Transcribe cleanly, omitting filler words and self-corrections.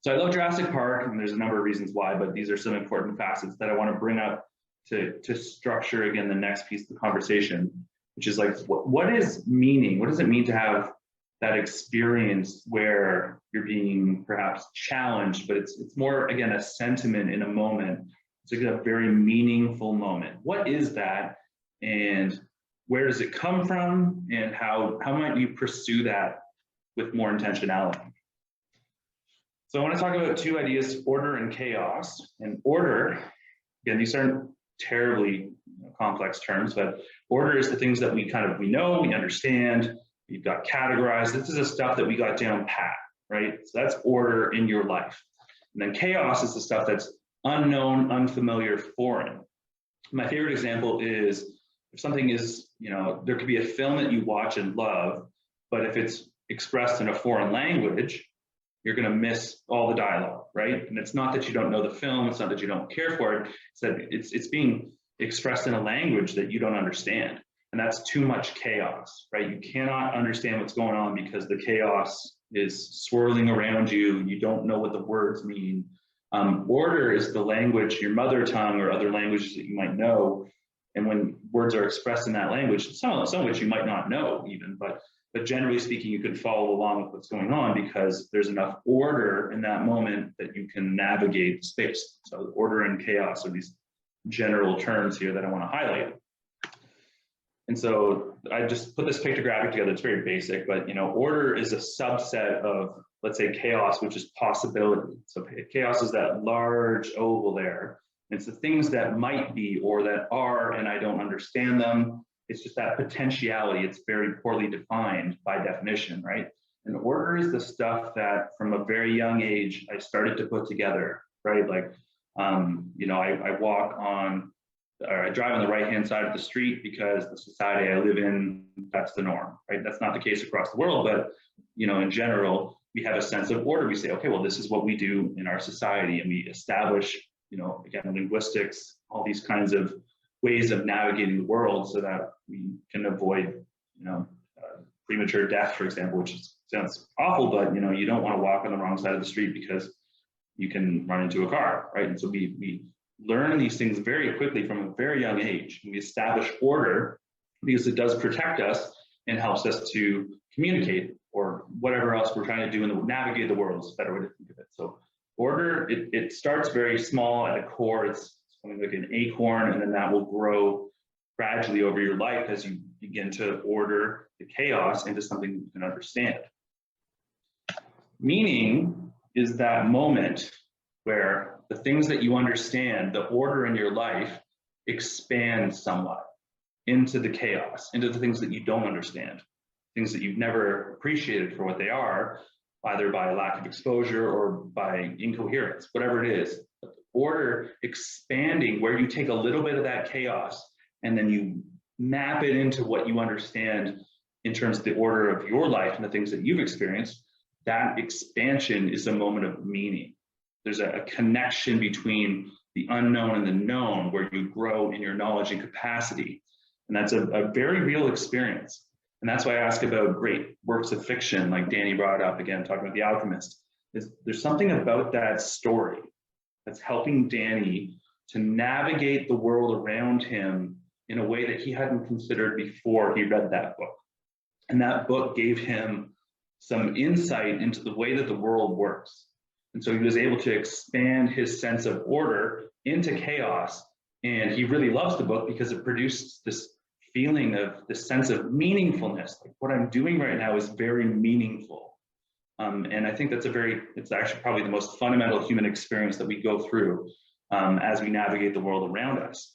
So I love Jurassic Park, and there's a number of reasons why, but these are some important facets that I want to bring up to structure again the next piece of the conversation, which is like, what is meaning? What does it mean to have that experience where you're being perhaps challenged, but it's more, again, a sentiment in a moment. It's like a very meaningful moment. What is that? And where does it come from? And how might you pursue that with more intentionality? So I want to talk about two ideas, order and chaos. And order, again, these aren't terribly complex terms, but order is the things that we know, we understand, we've got categorized. This is the stuff that we got down pat, right? So that's order in your life. And then chaos is the stuff that's unknown, unfamiliar, foreign. My favorite example is if something is, there could be a film that you watch and love, but if it's expressed in a foreign language, you're going to miss all the dialogue, right? And it's not that you don't know the film, it's not that you don't care for it, it's that it's being expressed in a language that you don't understand. And that's too much chaos, right? You cannot understand what's going on because the chaos is swirling around you. You don't know what the words mean. Order is the language, your mother tongue or other languages that you might know. And when words are expressed in that language, some of which you might not know even, but generally speaking, you can follow along with what's going on because there's enough order in that moment that you can navigate space. So order and chaos are these general terms here that I want to highlight. And so I just put this pictographic together. It's very basic, but order is a subset of, let's say, chaos, which is possibility. So chaos is that large oval there. It's the things that might be or that are, and I don't understand them. It's just that potentiality. It's very poorly defined by definition, right? And order is the stuff that from a very young age, I started to put together, right? Like, I walk on, or I drive on the right-hand side of the street because the society I live in, that's the norm, right? That's not the case across the world, but, in general, we have a sense of order. We say, okay, well, this is what we do in our society. And we establish, again, linguistics, all these kinds of ways of navigating the world so that we can avoid, premature death, for example, which sounds awful, but you don't want to walk on the wrong side of the street because you can run into a car, right? And so we learn these things very quickly from a very young age. And we establish order because it does protect us and helps us to communicate or whatever else we're trying to do and navigate the world is a better way to think of it. So order, it starts very small at a core. It's something like an acorn, and then that will grow gradually over your life as you begin to order the chaos into something you can understand. Meaning is that moment where the things that you understand, the order in your life, expand somewhat into the chaos, into the things that you don't understand, things that you've never appreciated for what they are, either by lack of exposure or by incoherence, whatever it is. But the order expanding where you take a little bit of that chaos and then you map it into what you understand in terms of the order of your life and the things that you've experienced, that expansion is a moment of meaning. There's a connection between the unknown and the known where you grow in your knowledge and capacity. And that's a very real experience. And that's why I ask about great works of fiction, like Danny brought up again, talking about The Alchemist. There's something about that story that's helping Danny to navigate the world around him in a way that he hadn't considered before he read that book. And that book gave him some insight into the way that the world works. And so he was able to expand his sense of order into chaos. And he really loves the book because it produced this feeling of this sense of meaningfulness. Like what I'm doing right now is very meaningful. And I think it's actually probably the most fundamental human experience that we go through as we navigate the world around us.